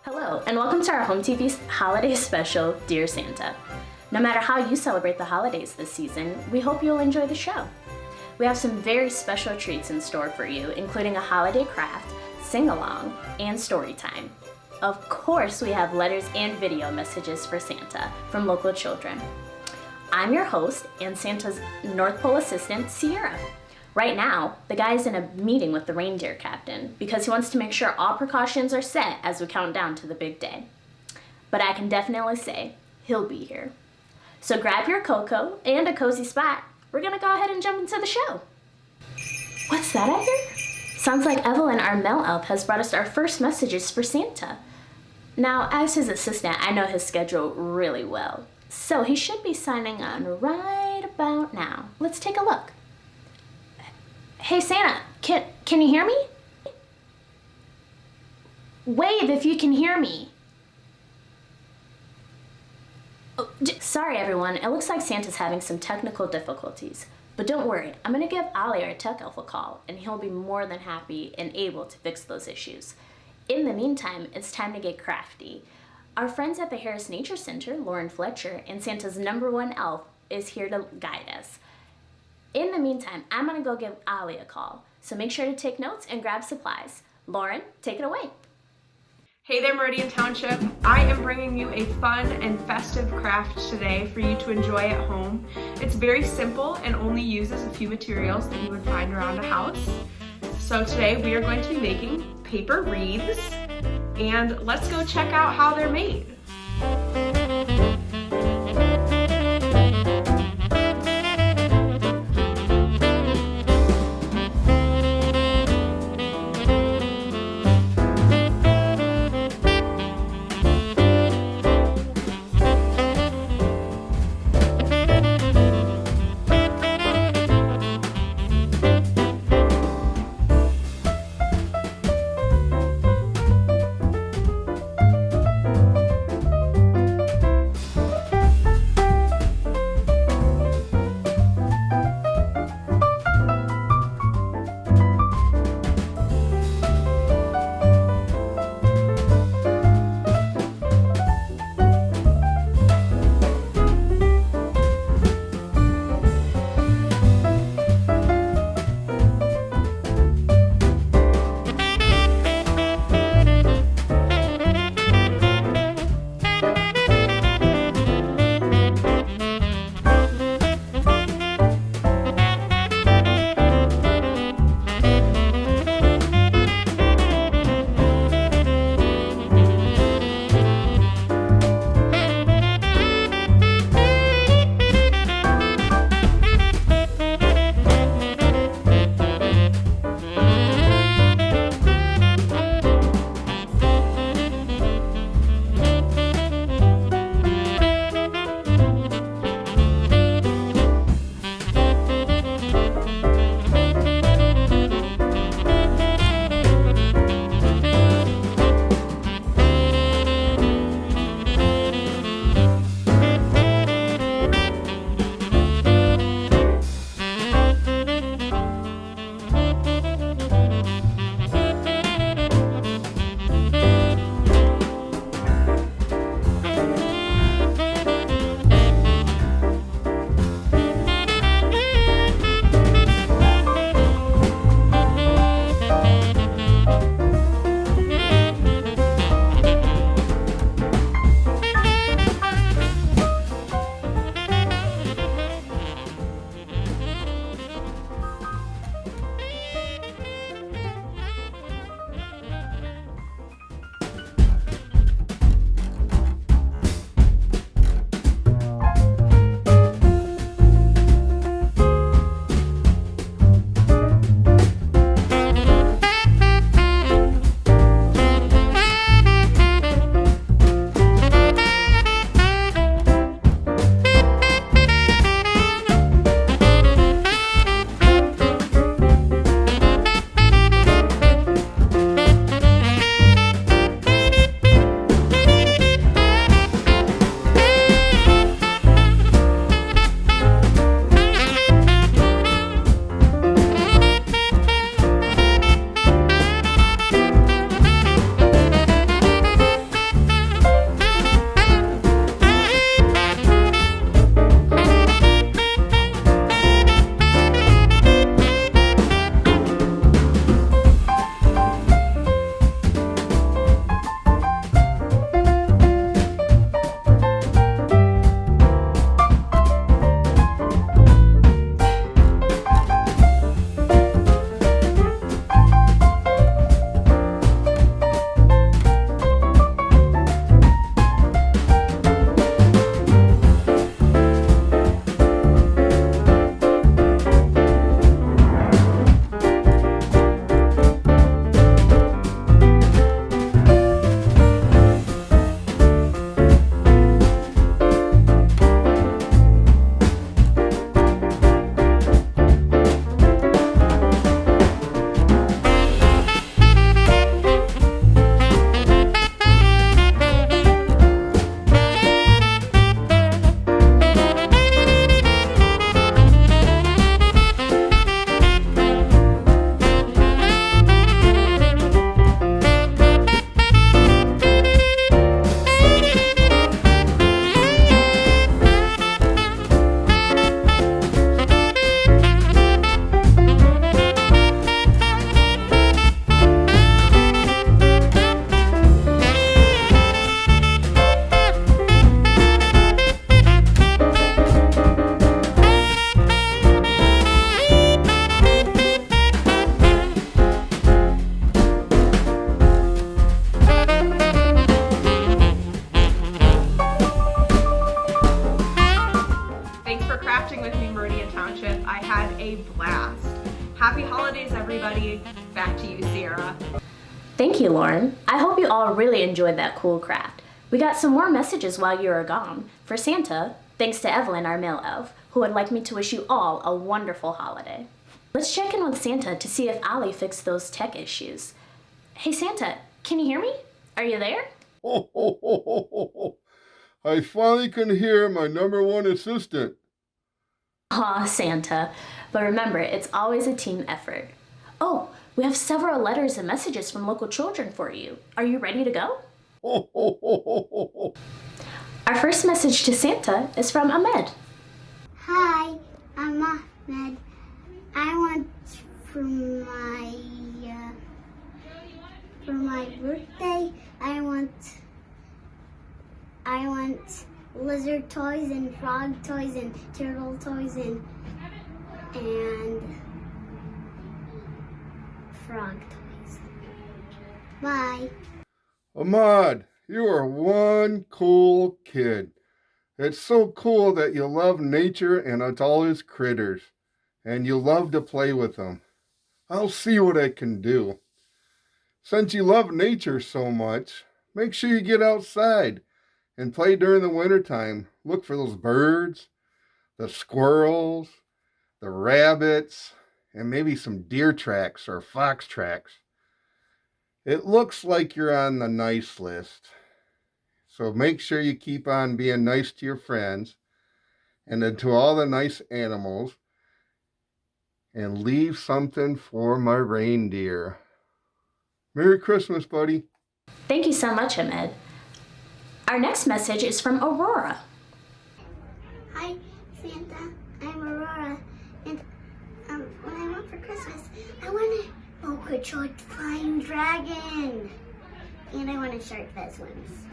Hello, and welcome to our HOMTV holiday special, Dear Santa. No matter how you celebrate the holidays this season, we hope you'll enjoy the show. We have some very special treats in store for you, including a holiday craft, sing-along, and story time. Of course, we have letters and video messages for Santa from local children. I'm your host and Santa's North Pole assistant, Sierra. Right now, the guy's in a meeting with the reindeer captain because he wants to make sure all precautions are set as we count down to the big day. But I can definitely say he'll be here. So grab your cocoa and a cozy spot. We're gonna go ahead and jump into the show. What's that I hear? Sounds like Evelyn, our mail elf, has brought us our first messages for Santa. Now, as his assistant, I know his schedule really well, so he should be signing on right about now. Let's take a look. Hey Santa, can you hear me? Wave if you can hear me. Oh, sorry everyone, it looks like Santa's having some technical difficulties. But don't worry, I'm gonna give Ali, our tech elf, a call, and he'll be more than happy and able to fix those issues. In the meantime, it's time to get crafty. Our friends at the Harris Nature Center, Lauren Fletcher, and Santa's #1 elf is here to guide us. In the meantime, I'm gonna go give Ali a call, so make sure to take notes and grab supplies. Lauren, take it away. Hey there, Meridian Township. I am bringing you a fun and festive craft today for you to enjoy at home. It's very simple and only uses a few materials that you would find around a house. So today we are going to be making paper wreaths, and let's go check out how they're made. Happy holidays, everybody. Back to you, Sierra. Thank you, Lauren. I hope you all really enjoyed that cool craft. We got some more messages while you were gone. For Santa, thanks to Evelyn, our mail elf, who would like me to wish you all a wonderful holiday. Let's check in with Santa to see if Ollie fixed those tech issues. Hey Santa, can you hear me? Are you there? Ho, ho, ho, ho, ho, ho. I finally can hear my number one assistant. Aw, Santa. But remember, it's always a team effort. Oh, we have several letters and messages from local children for you. Are you ready to go? Ho, ho, ho, ho, ho, ho. Our first message to Santa is from Ahmed. Hi, I'm Ahmed. I want for my birthday. I want lizard toys and frog toys and turtle toys and frog toys. Bye. Ahmad, you are one cool kid. It's so cool that you love nature and all its critters, and you love to play with them. I'll see what I can do. Since you love nature so much, make sure you get outside and play during the wintertime. Look for those birds, the squirrels, the rabbits, and maybe some deer tracks or fox tracks. It looks like you're on the nice list. So make sure you keep on being nice to your friends and then to all the nice animals, and leave something for my reindeer. Merry Christmas, buddy. Thank you so much, Ahmed. Our next message is from Aurora. Hi, Santa. I'm Aurora, and when I want for Christmas, I want a Boca Child flying dragon, and I want a shark that swims,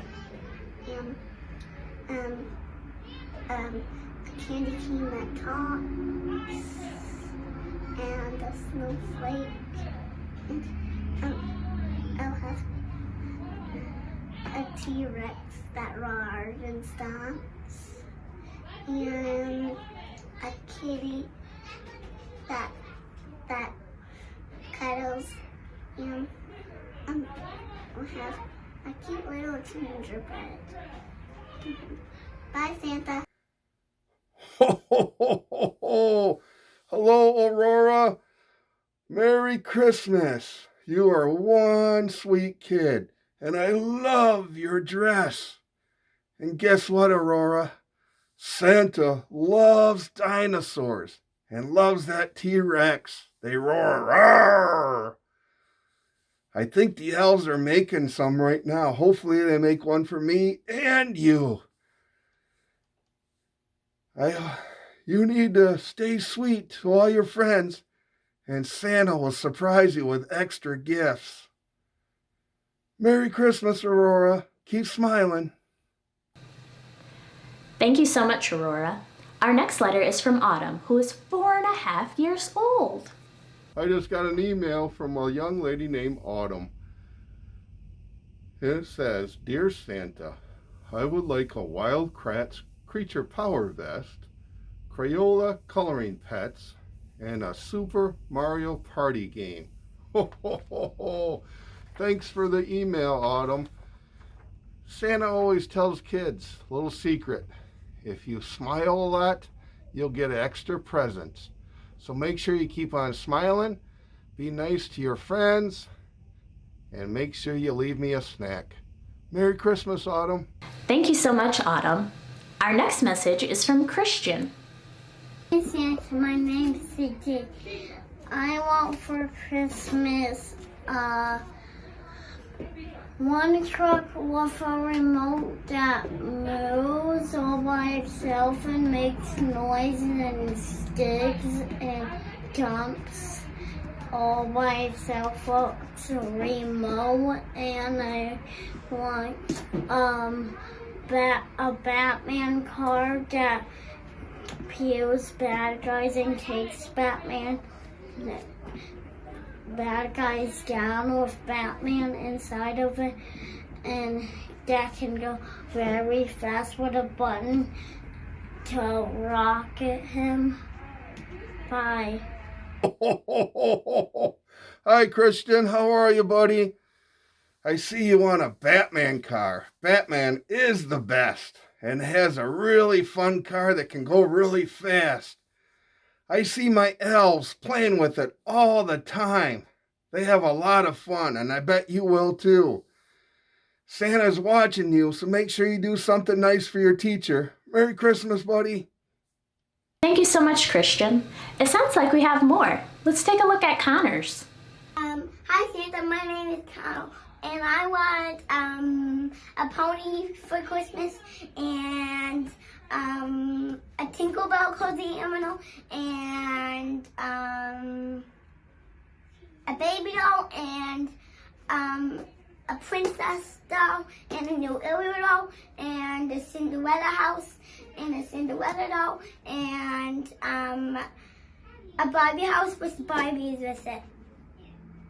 a candy cane that talks, and a snowflake, and I'll have a T-Rex that roars and stomps, and a kitty that cuddles, and we'll have a cute little gingerbread. Bye, Santa. Ho, ho, ho, ho, ho. Hello, Aurora. Merry Christmas. You are one sweet kid, and I love your dress. And guess what, Aurora? Santa loves dinosaurs and loves that T-Rex. They roar, roar. I think the elves are making some right now. Hopefully they make one for me and you. You need to stay sweet to all your friends, and Santa will surprise you with extra gifts. Merry Christmas, Aurora. Keep smiling. Thank you so much, Aurora. Our next letter is from Autumn, who is 4.5 years old. I just got an email from a young lady named Autumn. And it says, Dear Santa, I would like a Wild Kratts Creature Power Vest, Crayola coloring pets, and a Super Mario Party game. Ho, ho, ho, ho. Thanks for the email, Autumn. Santa always tells kids a little secret. If you smile a lot, you'll get extra presents. So make sure you keep on smiling, be nice to your friends, and make sure you leave me a snack. Merry Christmas, Autumn. Thank you so much, Autumn. Our next message is from Christian. Hey, Santa, my name's CJ. I want for Christmas one truck with a remote that moves all by itself and makes noise and sticks and jumps all by itself. It's a remote, and I want a Batman car that peels bad guys and takes bad guys down with Batman inside of it, and that can go very fast with a button to rocket him. Bye. Hi, Christian. How are you, buddy? I see you on a Batman car. Batman is the best and has a really fun car that can go really fast. I see my elves playing with it all the time. They have a lot of fun, and I bet you will too. Santa's watching you, so make sure you do something nice for your teacher. Merry Christmas, buddy. Thank you so much, Christian. It sounds like we have more. Let's take a look at Connor's. Hi Santa, my name is Kyle, and I want a pony for Christmas, and a Tinkerbell cozy animal, and a baby doll, and a princess doll, and a new Ariel doll, and a Cinderella house, and a Cinderella doll, and a Barbie house with Barbies with it.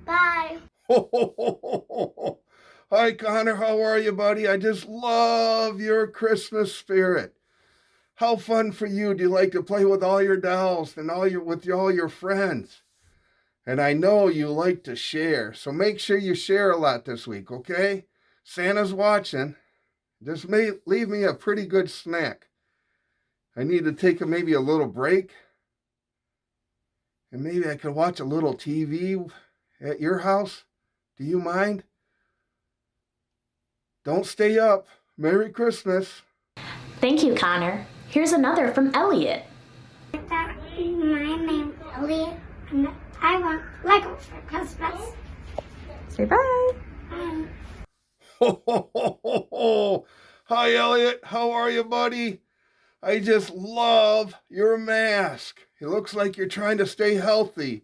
Bye. Hi, Connor. How are you, buddy? I just love your Christmas spirit. How fun for you. Do you like to play with all your dolls and all your friends? And I know you like to share, so make sure you share a lot this week, okay? Santa's watching. Just leave me a pretty good snack. I need to take maybe a little break. And maybe I could watch a little TV at your house. Do you mind? Don't stay up. Merry Christmas. Thank you, Connor. Here's another from Elliot. My name's Elliot, and I want Lego for Christmas. Say bye. Hi, Elliot. How are you, buddy? I just love your mask. It looks like you're trying to stay healthy.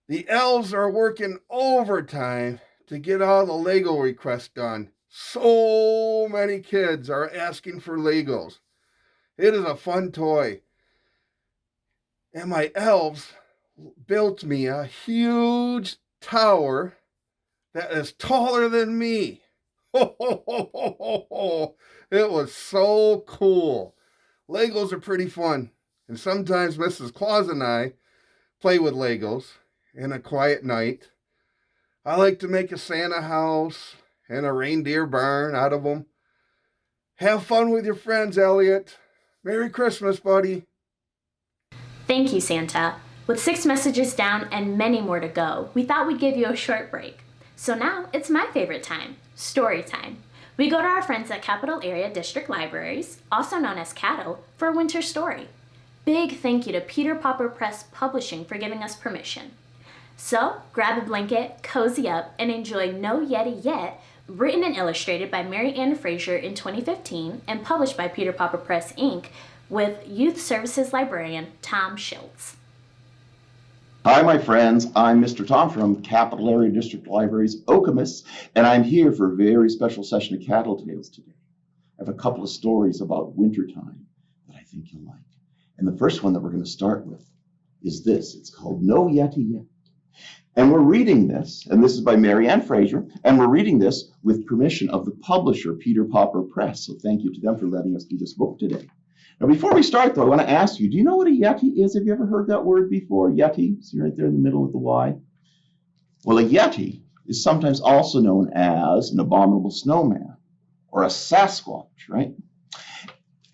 The elves are working overtime to get all the Lego requests done. So many kids are asking for Legos. It is a fun toy. And my elves built me a huge tower that is taller than me. It was so cool. Legos are pretty fun. And sometimes Mrs. Claus and I play with Legos in a quiet night. I like to make a Santa house and a reindeer barn out of them. Have fun with your friends, Elliot. Merry Christmas, buddy. Thank you, Santa. With 6 messages down and many more to go, we thought we'd give you a short break. So now it's my favorite time, story time. We go to our friends at Capital Area District Libraries, also known as CATL, for a winter story. Big thank you to Peter Popper Press Publishing for giving us permission. So grab a blanket, cozy up, and enjoy No Yeti Yet, written and illustrated by Mary Ann Fraser in 2015 and published by Peter Popper Press, Inc., with Youth Services Librarian Tom Schultz. Hi, my friends. I'm Mr. Tom from Capital Area District Libraries, Okemos, and I'm here for a very special session of Cattle Tales today. I have a couple of stories about wintertime that I think you'll like. And the first one that we're going to start with is this. It's called No Yeti Yet. And we're reading this, and this is by Mary Ann Fraser, and we're reading this with permission of the publisher, Peter Popper Press. So thank you to them for letting us do this book today. Now, before we start, though, I want to ask you, do you know what a Yeti is? Have you ever heard that word before? Yeti? See right there in the middle with the Y? Well, a Yeti is sometimes also known as an abominable snowman or a Sasquatch, right?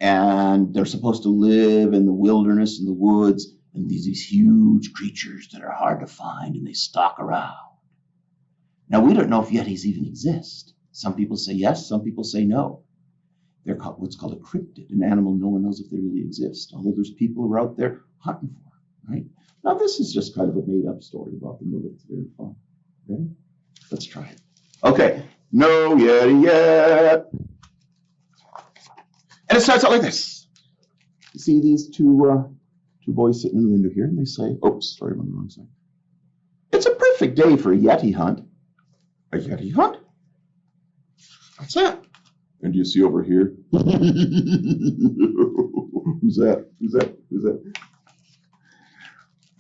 And they're supposed to live in the wilderness, in the woods, and these huge creatures that are hard to find, and they stalk around. Now, we don't know if Yetis even exist. Some people say yes, some people say no. They're called, what's called a cryptid, an animal no one knows if they really exist, although there's people who are out there hunting for them, right? Now, this is just kind of a made-up story about them, but it's very fun. Okay? Let's try it. Okay, No Yeti Yet. And it starts out like this. You see these two boys sitting in the window here, and they say, oops, sorry, I'm on the wrong side. It's a perfect day for a Yeti hunt. A Yeti hunt? What's that? And do you see over here? Who's that? Who's that? Who's that?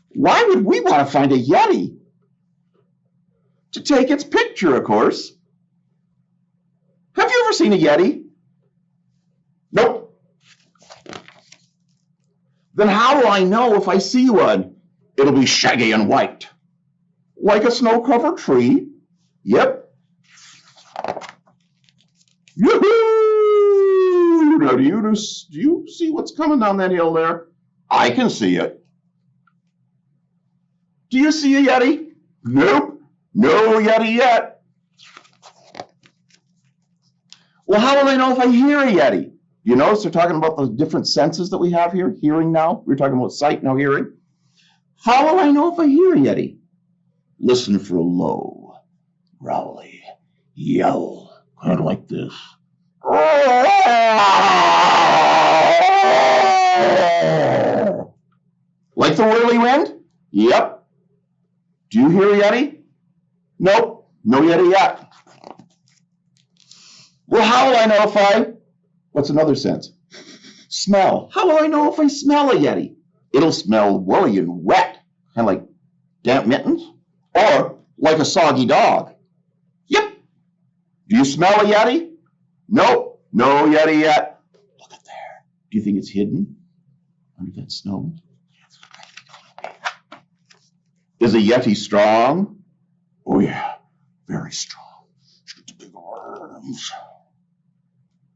Why would we want to find a Yeti? To take its picture, of course. Have you ever seen a Yeti? Nope. Then how do I know if I see one? It'll be shaggy and white, like a snow-covered tree. Yep. Yoo-hoo! Now, do you see what's coming down that hill there? I can see it. Do you see a Yeti? Nope. No Yeti yet. Well, how will I know if I hear a Yeti? You notice they're talking about the different senses that we have here. Hearing now. We're talking about sight, now hearing. How will I know if I hear a Yeti? Listen for a low, growly yell, kind of like this. Like the whirly wind? Yep. Do you hear a Yeti? Nope, no Yeti yet. Well, how will I know if what's another sense? Smell. How will I know if I smell a Yeti? It'll smell woolly and wet, kind of like damp mittens, or like a soggy dog. Yep. Do you smell a Yeti? Nope, no Yeti yet. Look at there. Do you think it's hidden under that snow? Is a Yeti strong? Oh yeah, very strong. She's got the big arms.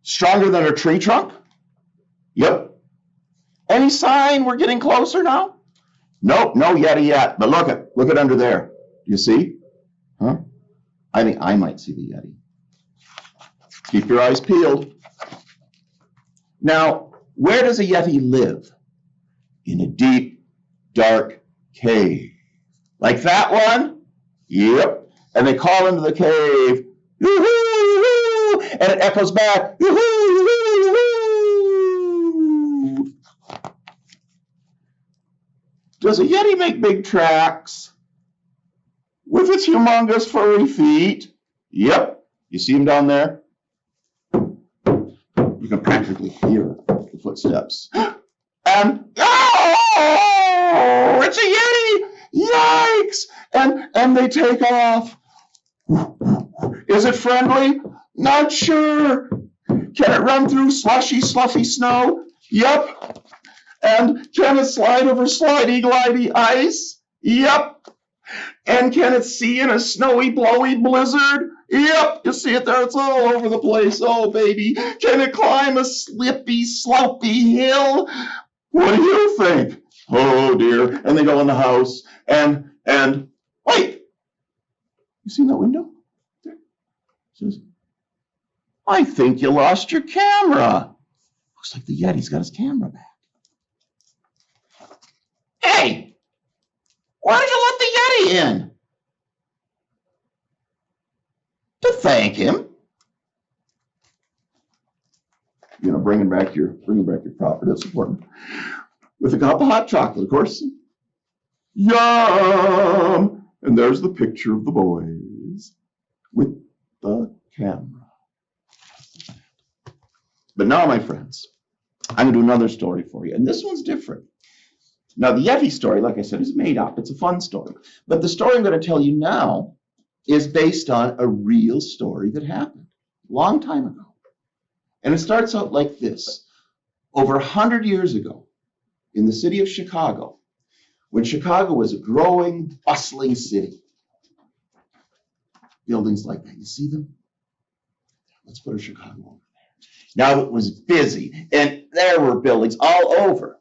Stronger than a tree trunk? Yep. Any sign we're getting closer now? Nope, no Yeti yet. But look at under there. Do you see? Huh? I think I might see the Yeti. Keep your eyes peeled. Now, where does a Yeti live? In a deep, dark cave. Like that one? Yep. And they call into the cave, yoo-hoo, yoo-hoo, and it echoes back, yoo-hoo, yoo-hoo, yoo-hoo. Does a Yeti make big tracks with its humongous furry feet? Yep. You see him down there? You can practically hear the footsteps. And, oh, it's a Yeti! Yikes! And they take off. Is it friendly? Not sure. Can it run through slushy, sluffy snow? Yep. And can it slide over slidey, glidey ice? Yep. And can it see in a snowy, blowy blizzard? Yep. You see it there? It's all over the place. Oh, baby. Can it climb a slippy, sloppy hill? What do you think? Oh, dear. And they go in the house and wait. You see that window? There. It says, I think you lost your camera. Looks like the Yeti's got his camera back. Hey, why did you let the Yeti in? To thank him. You know, bringing back your property, that's important. With a cup of hot chocolate, of course. Yum! And there's the picture of the boys with the camera. But now, my friends, I'm going to do another story for you. And this one's different. Now, the Yeti story, like I said, is made up. It's a fun story. But the story I'm going to tell you now is based on a real story that happened a long time ago. And it starts out like this. Over 100 years ago, in the city of Chicago, when Chicago was a growing, bustling city. Buildings like that, you see them? Let's put a Chicago over there. Now it was busy, and there were buildings all over.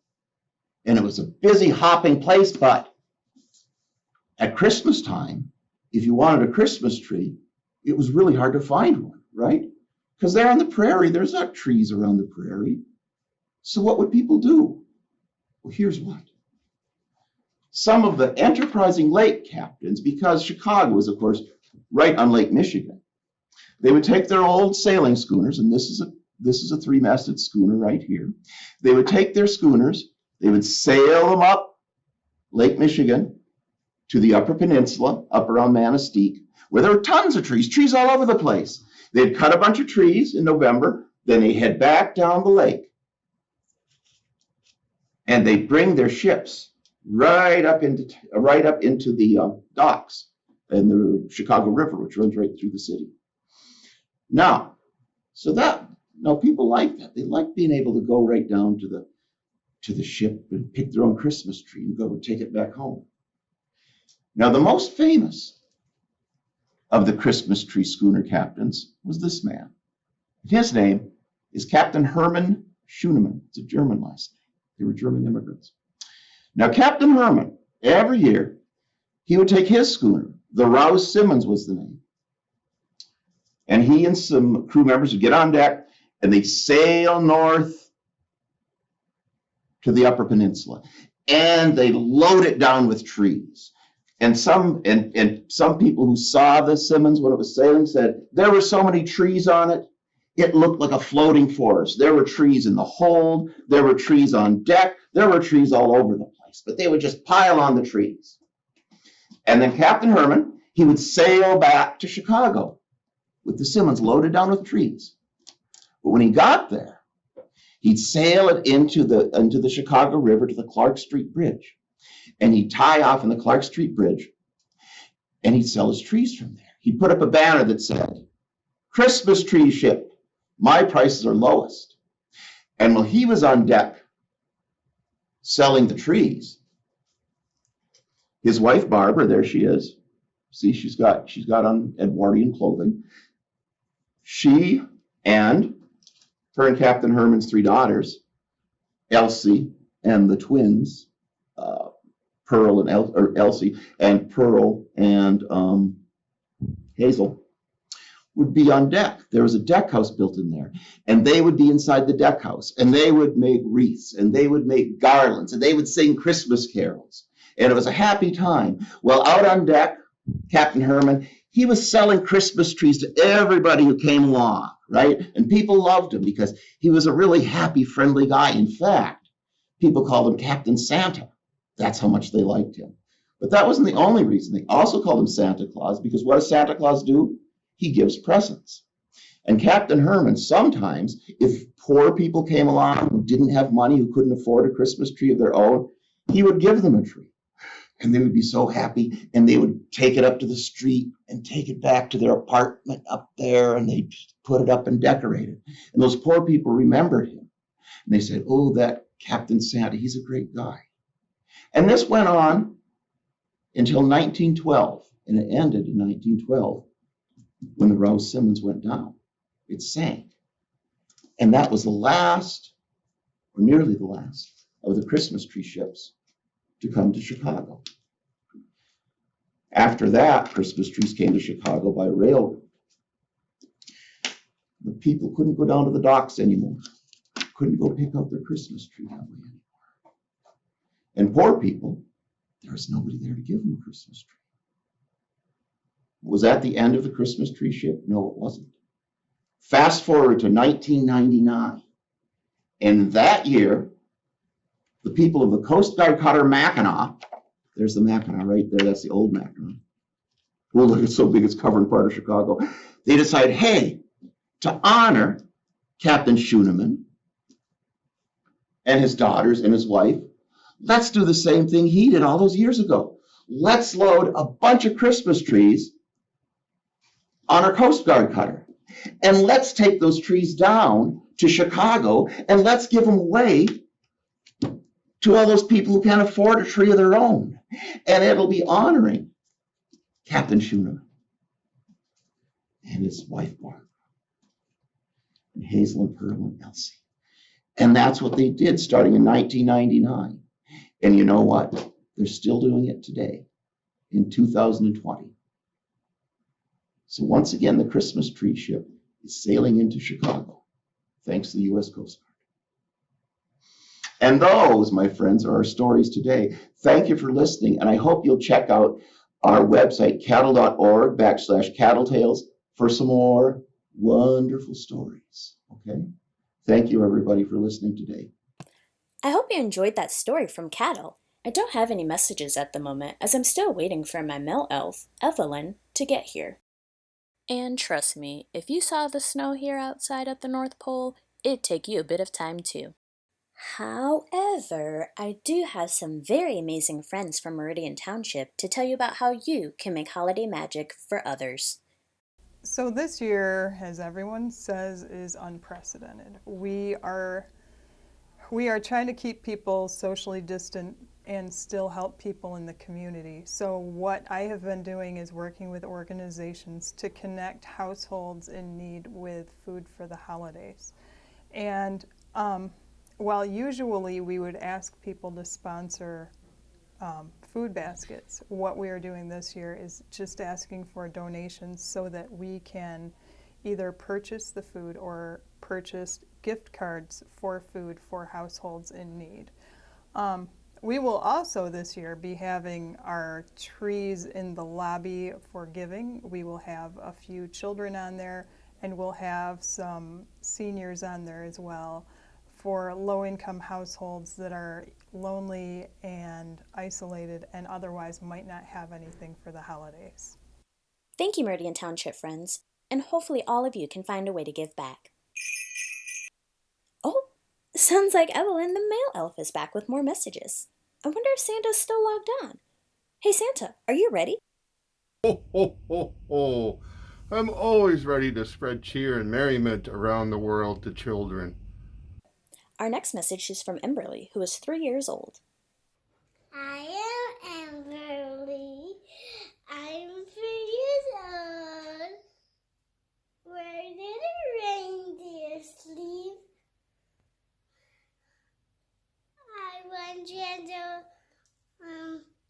And it was a busy, hopping place, but at Christmas time, if you wanted a Christmas tree, it was really hard to find one, right? Because there on the prairie, there's not trees around the prairie. So what would people do? Well, here's what. Some of the enterprising lake captains, because Chicago is, of course, right on Lake Michigan, they would take their old sailing schooners, and this is a three-masted schooner right here. They would take their schooners, they would sail them up Lake Michigan to the Upper Peninsula, up around Manistee, where there were tons of trees all over the place. They'd cut a bunch of trees in November, then they head back down the lake. And they bring their ships right up into the docks in the Chicago River, which runs right through the city. Now people like that. They like being able to go right down to the ship and pick their own Christmas tree and go and take it back home. Now, the most famous of the Christmas tree schooner captains was this man. His name is Captain Hermann Schoonemann. It's a German last name. They were German immigrants. Now, Captain Hermann, every year, he would take his schooner, the Rouse Simmons was the name, and he and some crew members would get on deck and they'd sail north to the Upper Peninsula, and they load it down with trees. And some people who saw the Simmons when it was sailing said there were so many trees on it, it looked like a floating forest. There were trees in the hold, there were trees on deck, there were trees all over the place, but they would just pile on the trees. And then Captain Hermann, he would sail back to Chicago with the Simmons loaded down with trees. But when he got there, he'd sail it into the Chicago River to the Clark Street Bridge. And he'd tie off in the Clark Street Bridge, and he'd sell his trees from there. He'd put up a banner that said, "Christmas tree ship, my prices are lowest." And while he was on deck selling the trees, his wife Barbara, there she is. See, she's got on Edwardian clothing. She and her and Captain Herman's 3 daughters, Elsie and the twins, Pearl and Elsie, and Pearl and Hazel, would be on deck. There was a deck house built in there, and they would be inside the deck house, and they would make wreaths, and they would make garlands, and they would sing Christmas carols, and it was a happy time. Well, out on deck, Captain Hermann, he was selling Christmas trees to everybody who came along, right? And people loved him because he was a really happy, friendly guy. In fact, people called him Captain Santa. That's how much they liked him. But that wasn't the only reason. They also called him Santa Claus because what does Santa Claus do? He gives presents. And Captain Hermann, sometimes, if poor people came along who didn't have money, who couldn't afford a Christmas tree of their own, he would give them a tree. And they would be so happy, and they would take it up to the street and take it back to their apartment up there, and they'd put it up and decorate it. And those poor people remembered him. And they said, "Oh, that Captain Santa, he's a great guy." And this went on until 1912, and it ended in 1912 when the Rouse Simmons went down. It sank. And that was the last, or nearly the last, of the Christmas tree ships to come to Chicago. After that, Christmas trees came to Chicago by railroad. The people couldn't go down to the docks anymore, couldn't go pick out their Christmas tree that way anymore. And poor people, there was nobody there to give them a Christmas tree. Was that the end of the Christmas tree ship? No, it wasn't. Fast forward to 1999. And that year, the people of the Coast Guard cutter Mackinac, there's the Mackinac right there, that's the old Mackinac. Oh, look, it's so big it's covering part of Chicago. They decide, hey, to honor Captain Schoonemann and his daughters and his wife, let's do the same thing he did all those years ago. Let's load a bunch of Christmas trees on our Coast Guard cutter. And let's take those trees down to Chicago and let's give them away to all those people who can't afford a tree of their own. And it'll be honoring Captain Schoonemann and his wife Barbara and Hazel and Pearl and Elsie. And that's what they did starting in 1999. And you know what? They're still doing it today in 2020. So once again, the Christmas tree ship is sailing into Chicago, thanks to the U.S. Coast Guard. And those, my friends, are our stories today. Thank you for listening, and I hope you'll check out our website, cattle.org/cattletails, for some more wonderful stories. Okay? Thank you, everybody, for listening today. I hope you enjoyed that story from Cattle. I don't have any messages at the moment, as I'm still waiting for my mail elf, Evelyn, to get here. And trust me, if you saw the snow here outside at the North Pole, it'd take you a bit of time too. However, I do have some very amazing friends from Meridian Township to tell you about how you can make holiday magic for others. So this year, as everyone says, is unprecedented. We are trying to keep people socially distant and still help people in the community. So what I have been doing is working with organizations to connect households in need with food for the holidays. And while usually we would ask people to sponsor food baskets, what we are doing this year is just asking for donations so that we can either purchase the food or purchase gift cards for food for households in need. We will also this year be having our trees in the lobby for giving. We will have a few children on there, and we'll have some seniors on there as well for low-income households that are lonely and isolated and otherwise might not have anything for the holidays. Thank you, Meridian Township friends, and hopefully all of you can find a way to give back. Oh, sounds like Evelyn the mail elf is back with more messages. I wonder if Santa's still logged on. Hey Santa, are you ready? Ho, ho, ho, ho. I'm always ready to spread cheer and merriment around the world to children. Our next message is from Emberly, who is 3 years old. I am Amberly. I'm 3 years old. Where did the reindeer sleep? I want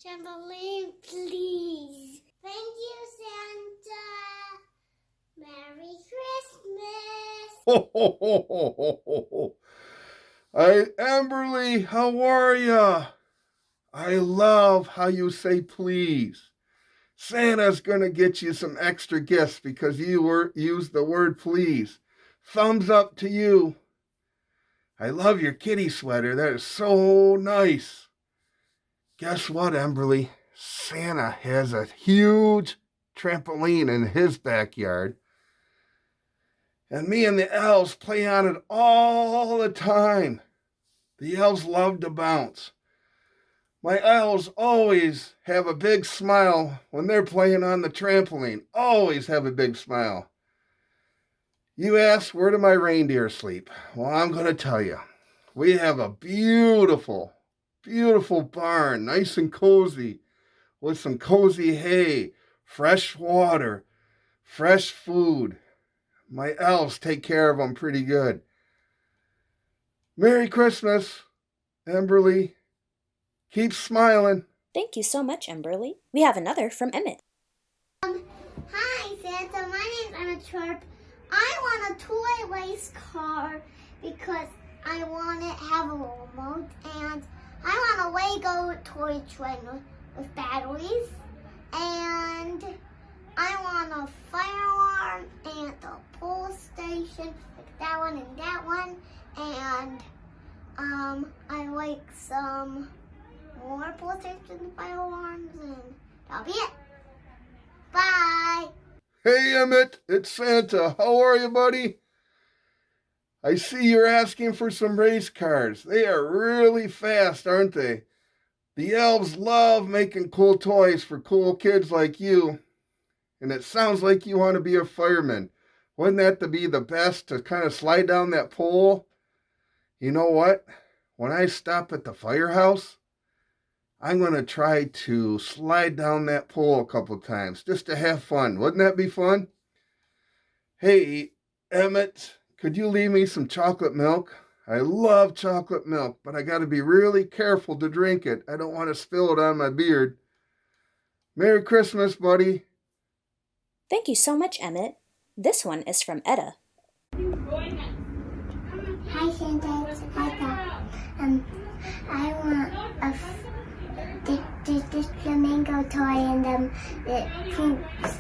trampoline, please. Thank you, Santa. Merry Christmas. Ho, ho, ho, ho, ho, ho, ho. Hey, Amberly, how are ya? I love how you say please. Santa's gonna get you some extra gifts because you used the word please. Thumbs up to you. I love your kitty sweater. That is so nice. Guess what, Emberly? Santa has a huge trampoline in his backyard. And me and the elves play on it all the time. The elves love to bounce. My elves always have a big smile when they're playing on the trampoline. Always have a big smile. You ask, where do my reindeer sleep? Well, I'm going to tell you. We have a beautiful, beautiful barn, nice and cozy, with some cozy hay, fresh water, fresh food. My elves take care of them pretty good. Merry Christmas, Emberly. Keep smiling. Thank you so much, Emberly. We have another from Emmett. Hi, Santa. My name's Emma Sharp. I want a toy race car because I want to have a remote, and I want a Lego toy train with batteries, and I want a fire alarm and a pull station, like that one and that one, and I like some more pull stations and fire alarms, and that'll be it. Bye. Hey, Emmett, it's Santa. How are you, buddy? I see you're asking for some race cars. They are really fast, aren't they? The elves love making cool toys for cool kids like you. And it sounds like you want to be a fireman. Wouldn't that be the best to kind of slide down that pole? You know what? When I stop at the firehouse, I'm going to try to slide down that pole a couple times just to have fun. Wouldn't that be fun? Hey, Emmett, could you leave me some chocolate milk? I love chocolate milk, but I got to be really careful to drink it. I don't want to spill it on my beard. Merry Christmas, buddy. Thank you so much, Emmett. This one is from Etta. Hi, Santa. It's Etta. I want this flamingo toy and it poops.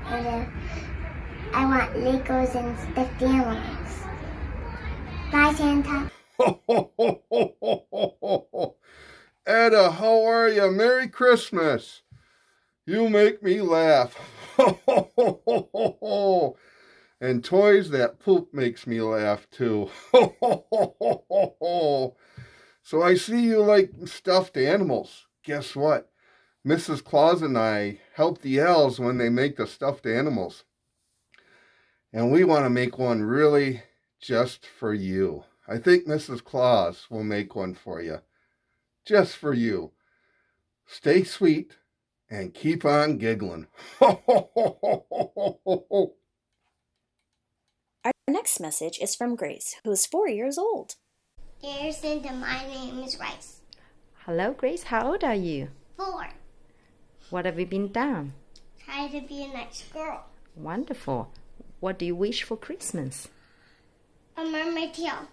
And I want Legos and stuffed animals. Bye, Santa. Ho, ho, ho, ho, ho, ho, ho, ho. Etta, how are you? Merry Christmas. You make me laugh. Ho, ho, ho, ho, ho, ho. And toys that poop makes me laugh too. Ho, ho, ho, ho, ho, ho. So I see you like stuffed animals. Guess what? Mrs. Claus and I help the elves when they make the stuffed animals. And we want to make one really just for you. I think Mrs. Claus will make one for you. Just for you. Stay sweet and keep on giggling. Our next message is from Grace, who is 4 years old. Dear Santa, my name is Rice. Hello, Grace. How old are you? 4. What have you been done? Try to be a nice girl. Wonderful. What do you wish for Christmas? A mermaid tail.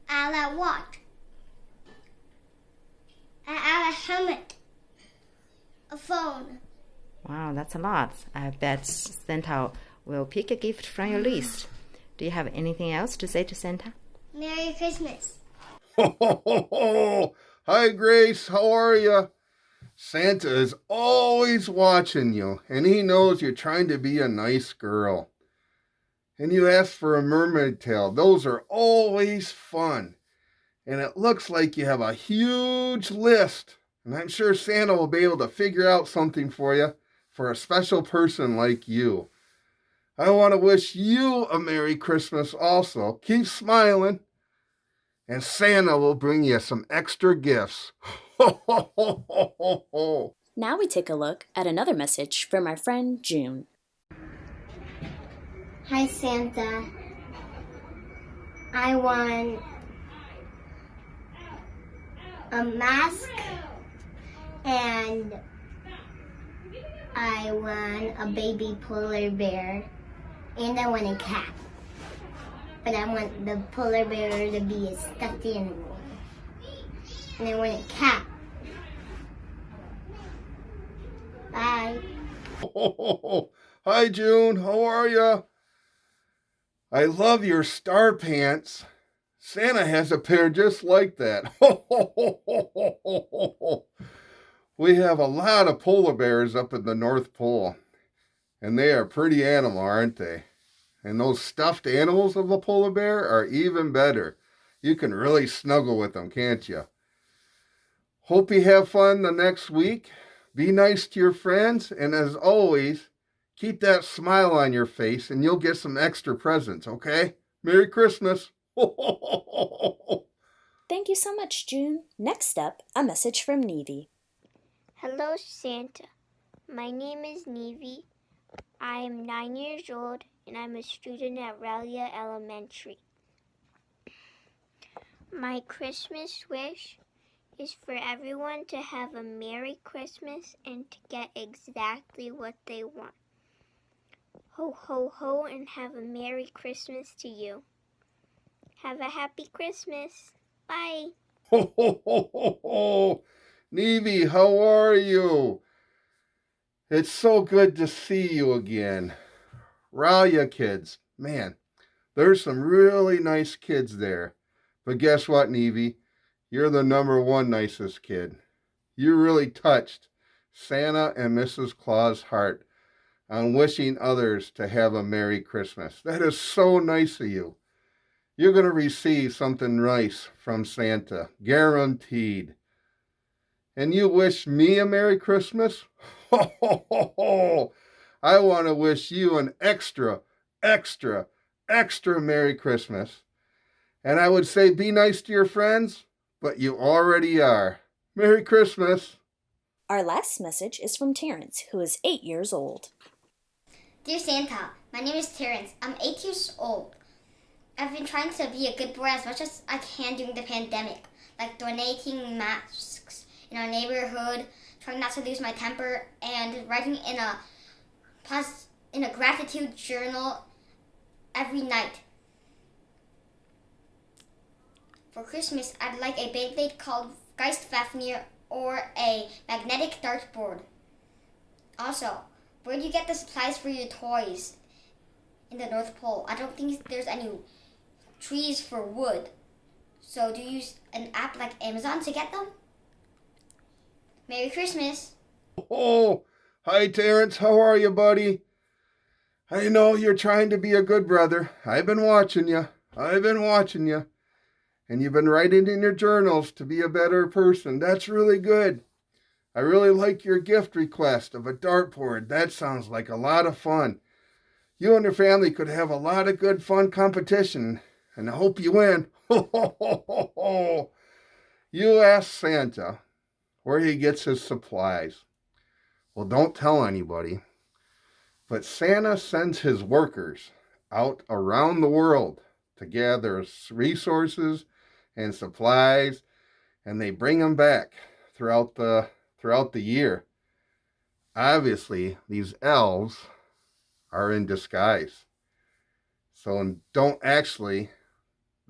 A watch. A helmet. A phone. Wow, that's a lot. I bet Santa will pick a gift from your list. Do you have anything else to say to Santa? Merry Christmas. Hi, Grace. How are you? Santa is always watching you, and he knows you're trying to be a nice girl. And you asked for a mermaid tail. Those are always fun. And it looks like you have a huge list. And I'm sure Santa will be able to figure out something for you for a special person like you. I want to wish you a Merry Christmas also. Keep smiling. And Santa will bring you some extra gifts. Now we take a look at another message from our friend June. Hi, Santa. I want a mask and I want a baby polar bear and I want a cat. But I want the polar bear to be a stuffed animal. And I want a cat. Bye. Hi, June. How are you? I love your star pants. Santa has a pair just like that. We have a lot of polar bears up in the North Pole. And they are a pretty animal, aren't they? And those stuffed animals of a polar bear are even better. You can really snuggle with them, can't you? Hope you have fun the next week. Be nice to your friends. And as always, keep that smile on your face and you'll get some extra presents, okay? Merry Christmas. Thank you so much, June. Next up, a message from Nevi. Hello, Santa. My name is Nevi. I am 9 years old and I'm a student at Ralia Elementary. My Christmas wish is for everyone to have a Merry Christmas and to get exactly what they want. Ho, ho, ho, and have a Merry Christmas to you. Have a happy Christmas. Bye. Nevi, how are you? It's so good to see you again. Ralia kids, man, there's some really nice kids there. But guess what, Nevi? You're the #1 nicest kid. You really touched Santa and Mrs. Claus' heart on wishing others to have a Merry Christmas. That is so nice of you. You're going to receive something nice from Santa, guaranteed. And you wish me a Merry Christmas? I want to wish you an extra Merry Christmas. And I would say be nice to your friends, but you already are. Merry Christmas. Our last message is from Terrence, who is 8 years old. Dear Santa, my name is Terrence. I'm 8 years old. I've been trying to be a good boy as much as I can during the pandemic, like donating masks in our neighborhood, trying not to lose my temper, and writing in a gratitude journal every night. For Christmas, I'd like a Beyblade called Geistfafnir or a magnetic dartboard. Also, where do you get the supplies for your toys in the North Pole? I don't think there's any trees for wood. So do you use an app like Amazon to get them? Merry Christmas. Oh, hi Terrence, how are you, buddy? I know you're trying to be a good brother. I've been watching you. And you've been writing in your journals to be a better person. That's really good. I really like your gift request of a dartboard. That sounds like a lot of fun. You and your family could have a lot of good fun competition. and I hope you win. Ho, ho, ho, ho, ho. You ask Santa where he gets his supplies. Well, don't tell anybody, but Santa sends his workers out around the world to gather resources and supplies, and they bring them back throughout the year. Obviously, these elves are in disguise. So they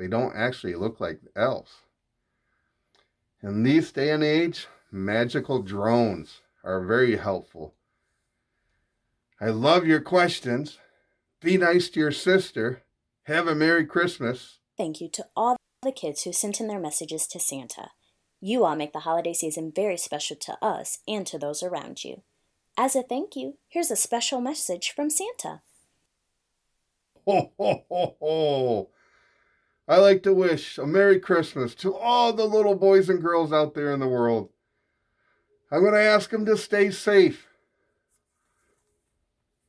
don't actually look like elves. In this day and age, magical drones are very helpful. I love your questions. Be nice to your sister. Have a Merry Christmas. Thank you to all the kids who sent in their messages to Santa. You all make the holiday season very special to us and to those around you. As a thank you, here's a special message from Santa. Ho, ho, ho, ho. I like to wish a Merry Christmas to all the little boys and girls out there in the world. I'm going to ask them to stay safe.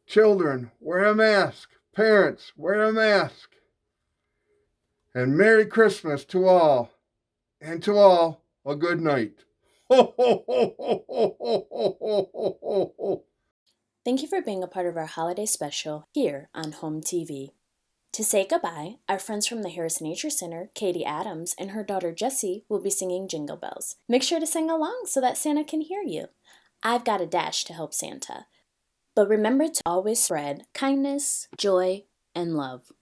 Children, wear a mask. Parents, wear a mask. And Merry Christmas to all. And to all, a good night. Ho, ho, ho, ho, ho, ho, ho, ho, ho, ho. Thank you for being a part of our holiday special here on HOMTV. To say goodbye, our friends from the Harris Nature Center, Katie Adams, and her daughter Jessie will be singing Jingle Bells. Make sure to sing along so that Santa can hear you. I've got a dash to help Santa. But remember to always spread kindness, joy, and love.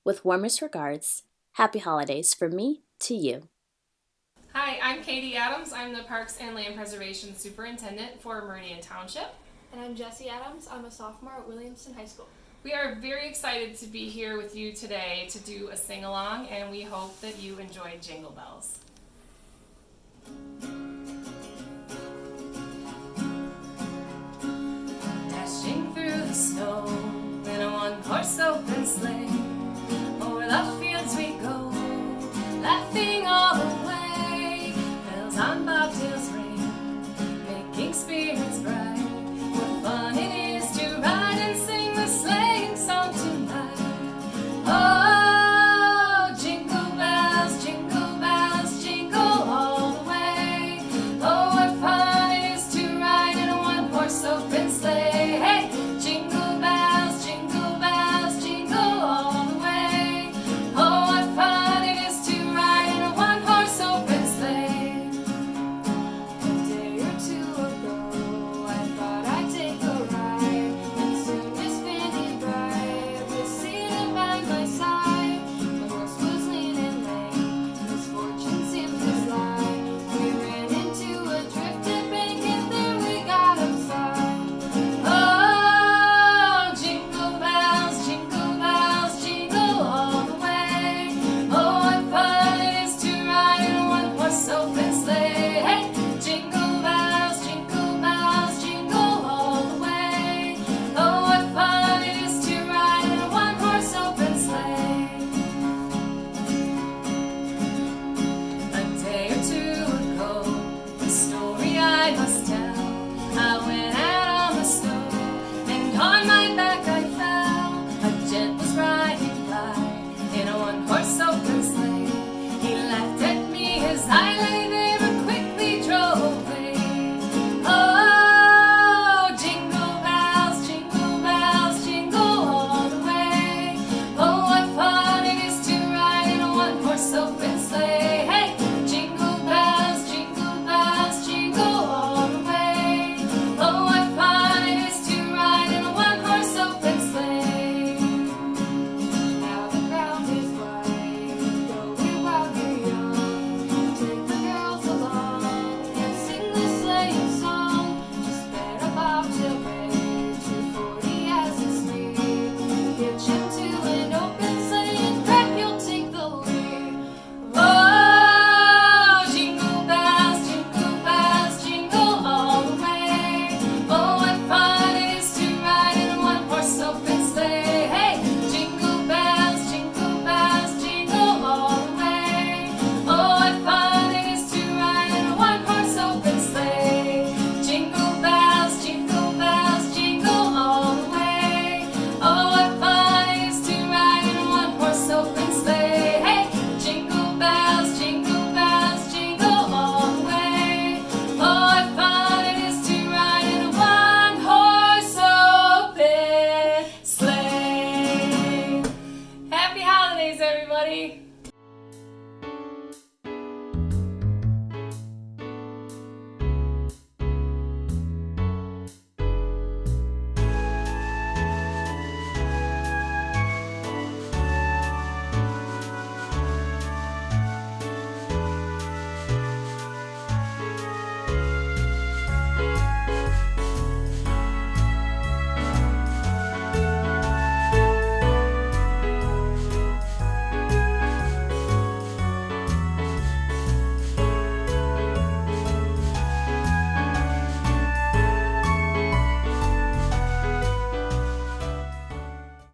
With warmest regards, happy holidays from me to you. Hi, I'm Katie Adams. I'm the Parks and Land Preservation Superintendent for Meridian Township. And I'm Jessie Adams. I'm a sophomore at Williamston High School. We are very excited to be here with you today to do a sing-along, and we hope that you enjoy Jingle Bells.